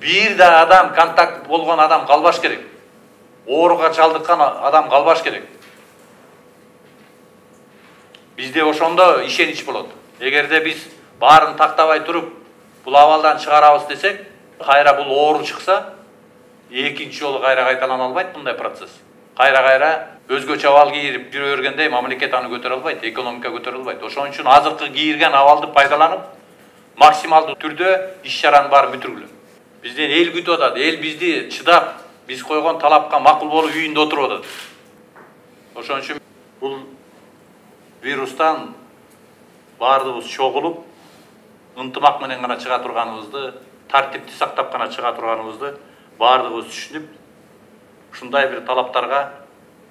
Bir de adam konтакт болгон адам калбаш керек. Ооруга чалдыккан адам калбаш керек. Бизде ошондо ишенич болот. Эгерде биз баарын тактабай туруп, бул абалдан чыгарабыз десек, кайра бул оору чыкса, экинчи жолу кайра кайталана албайт мындай процесс. Кайра өзгөчө абал кийирип жүрө бергенде мамлекет аны көтөрө албайт, экономика көтөрө албайт. Ошон үчүн азыркы кийирген абалды пайдаланып, максималдуу түрдө иш-чараны баарын бүтүргүлө. Бизден эл күтүп атат, эл бизди чыдап, биз койгон талапка макул болуп үйүндө отуруп атат. Ошон үчүн бул вирустан баардыгыбыз чогулуп, ынтымак менен гана чыга турганыбызды, тартипти сактап гана чыга турганыбызды баардыгыбыз түшүнүп, ушундай бир талаптарга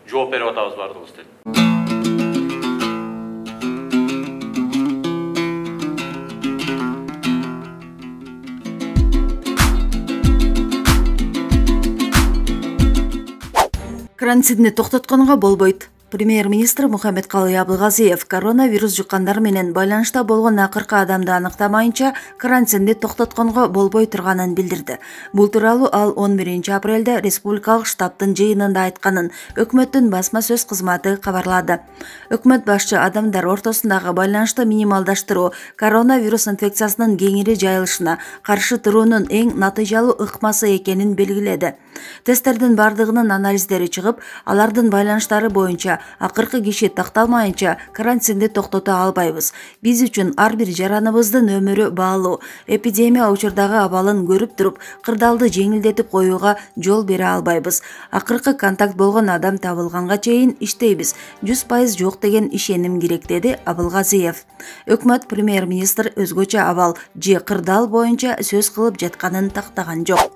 жооп берип атабыз баардыгыбыз деп. Карантинди токтотконго болбойт. Премьер-министр Мухаммедкалый Абылгазиев коронавирус жуккандар менен байланышта болгон акыркы адамды аныктамайынча карантинди токтотконго болбой турганын билдирди. Бул тууралуу ал 11 апрелде республикалык штабтын жыйынында айтканын өкмөттүн басма сөз кызматы кабарлады. Өкмөт башчы адамдар ортосундагы байланышты минималдаштыруу коронавирус инфекциясынын кеңири жайылышына каршы туруунун эң натыйжалуу ыкмасы экенин белгиледи. Тесттердин бардыгынын анализдери чыгып, алардын байланыштары боюнча акыркы киши такталмайынча карантинди токтото албайбыз. Биз үчүн ар бир жараныбыздын өмүрү баалуу. Эпидемия учурдагы абалын көрүп туруп, кырдаалды жеңилдетип коюуга жол бере албайбыз. Акыркы контакт болгон адам табылганга чейин иштейбиз. 100% жок деген ишеним керек, деди Абылгазиев. Өкмөт премьер-министр өзгөчө абал же кырдаал боюнча сөз кылып жатканын тактаган жок.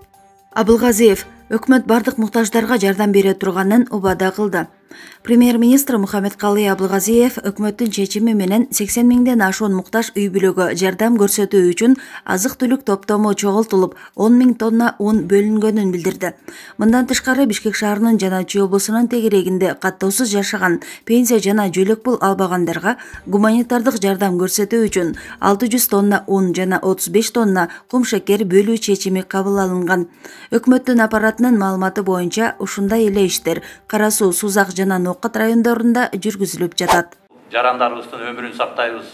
Абылгазиев өкмөт бардык муктаждарга жардам бере турганын убада кылды. Премьер-министр Мухаммедкалый Абылгазиев өкмөттүн чечими менен 80 миңден ашуун муктаж үй бүлөгө жардам көрсөтүү үчүн азык-түлүк топтому чогултулуп 10 миң тонна ун бөлүнгөнүн билдирди. Мындан тышкары Бишкек шаарынын жана Чүй облусунун тегерегинде каттоосуз жашаган, пенсия жана жөлөк пул албагандарга гуманитардык жардам көрсөтүү үчүн 600 тонна ун жана 35 тонна кум шекер бөлүү чечими кабыл алынган. Өкмөттүн аппаратынын маалыматы боюнча ушундай эле иштер Кара Суу, Сузак жана Нокат райондорунда жүргүзүлүп жатат. Жарандарыбыздын өмүрүн сактайбыз,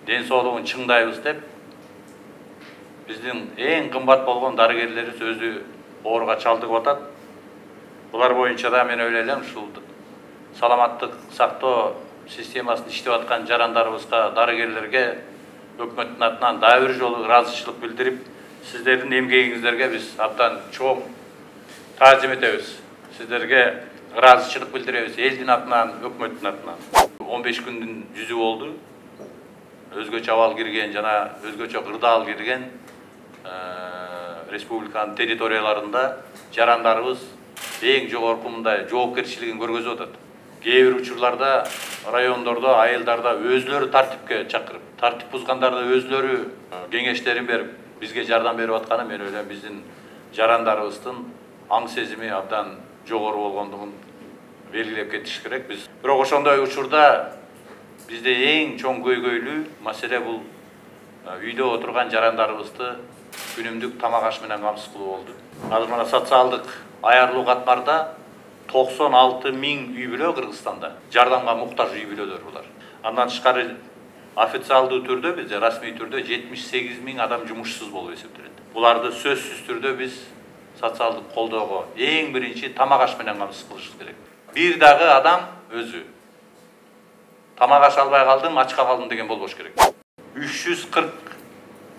ден соолугун чыңдайбыз деп, биздин эң кымбат болгон дарыгерлерибиз өзү ооруга чалдыгып атат. Булар боюнча да мен ойлойм, ушул саламаттык сактоо системасында иштеп аткан жарандарыбызга, дарыгерлерге өкмөттүн атынан дагы бир жолу ыраазычылык билдирип, сиздердин эмгегиңиздерге биз абдан чоң таазим этебиз. Сиздерге ыраазычылык билдиребиз элдин атынан, өкмөттүн атынан. 15 күндүн жүзү болду. Өзгөчө абал кирген жана өзгөчө кырдаал кирген республиканын территорияларында жарандарыбыз эң жогорку мындай жоопкерчилигин көргөзүп атат. Кээ бир учурларда райондордо айылдарда өзлөрү тартипке чакырып, тартип бузгандарды өзлөрү кеңештерин берип, бизге жардам берип атканы мен ойлойм биздин жарандарыбыздын аң сезими абдан жогору болгондугун белгилеп кетиш керек. Биз бирок ошондой учурда бизде эң чоң көйгөйлүү маселе бул үйдө отурган жарандарыбызды күнүмдүк тамак аш менен камсыз кылуу болду. Азыр мына социалдык аярлуу катмарда 96 миң үй бүлө Кыргызстанда жардамга муктаж үй бүлөлөр булар. Андан тышкары официалдуу түрдө бизде расмий түрдө 78 миң адам жумушсуз болуп эсептелет. Буларды сөзсүз түрдө биз социалдык колдоого эң биринчи тамак аш менен камсыз кылыш керек. Бир дагы адам өзү тамак аш албай калдым, ачка калдым деген болбош керек. 340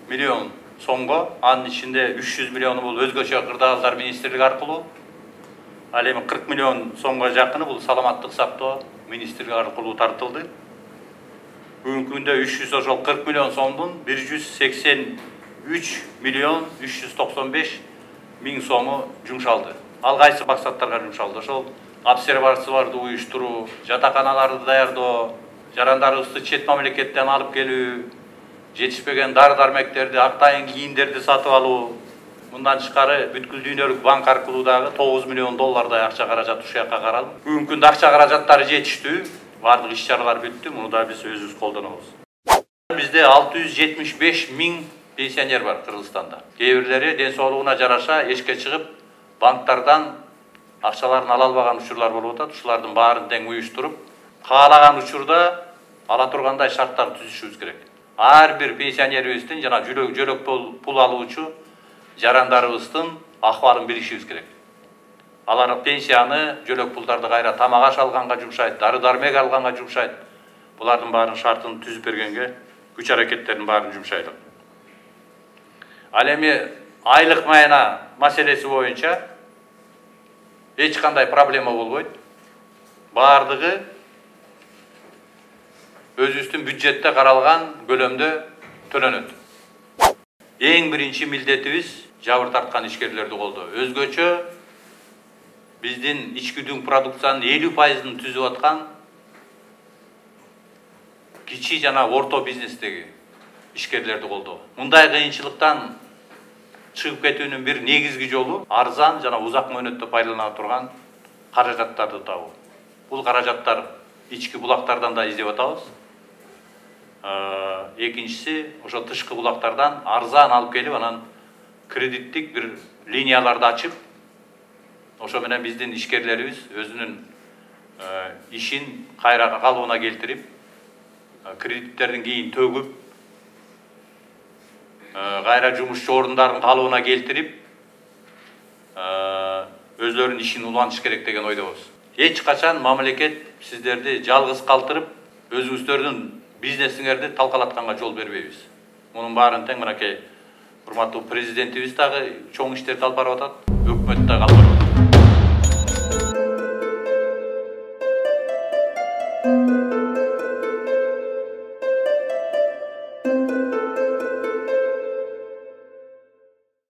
миллион сомго, анын ичинде 300 миллиону бул өзгөчө кырдаалдар министрлиги аркылуу, ал эми 40 миллион сомго жакыны бул саламаттык сактоо министрлиги аркылуу тартылды. Бүгүнкү күндө 300 ошол 40 миллион сомдун 183 миллион 395 миң сому жумшалды. Ал кайсы максаттарга жумшалды? Ошол обсервацияларды уюштуруу, жатаканаларды даярдоо, жарандарыбызды чет мамлекеттен алып келүү, жетишпеген дары-дармектерди, актайын кийимдерди сатып алуу, мындан тышкары бүткүл дүйнөлүк банк аркылуу дагы 9 миллион доллардай акча каражат ушул жакка каралып, бүгүнкү күндө акча каражаттары жетиштүү, бардык иш-чаралар бүттү, муну да биз өзүбүз колдонобуз. Бизде 675 миң пенсионер бар Кыргызстанда. Кээ бирлери ден соолугуна жараша эшикке чыгып, банктардан акчаларын ала албаган учурлар болуп атат. Ушулардын баарын тең уюштуруп, каалаган учурда ала тургандай шарттар түзүшүбүз керек. Ар бир пенсионерибиздин жана жөлөк пул алуучу жарандарыбыздын акыбалын билишибиз керек. Алар пенсияны, жөлөк пулдарды кайра тамак аш алганга жумшайт, дары-дармек алганга жумшайт. Булардын баарын шартын түзүп бергенге күч аракеттердин баарын жумшайлы. Ал эми айлык майына маселеси боюнча эч кандай проблема болбойт. Бардыгы өзүбүздүн бюджетте каралган көлөмдө төлөнөт. Эң биринчи милдетибиз жабыр тарткан ишкерлерди колдоо. Өзгөчө биздин ички дүң продукциянын 50%-ын түзүп аткан кичи жана орто бизнестеги ишкерлерди колдоо. Мындай кыйынчылыктан чыгып кетүүнүн бир негизги жолу арзан жана узак мөөнөттө пайдалана турган каражаттарды табуу. Бул каражаттар ички булактардан да издеп атабыз. Экинчиси ошо тышкы булактардан арзан алып келип, анан кредиттик бир линияларды ачып, ошо менен биздин ишкерлерибиз өзүнүн ишин кайра калыбына келтирип, кредиттердин кийин төгүп, кайра жумушчу орундарын калыбына келтирип, өзлөрүнүн ишин улантыш керек деген ойдобуз. Эч качан мамлекет сиздерди жалгыз калтырып, өзүңүздөрдүн бизнесиңерди талкалатканга жол бербейбиз. Мунун баарын тең мынакей урматтуу президентибиз дагы чоң иштерди алып барып атат, өкмөт дагы алып барып атат.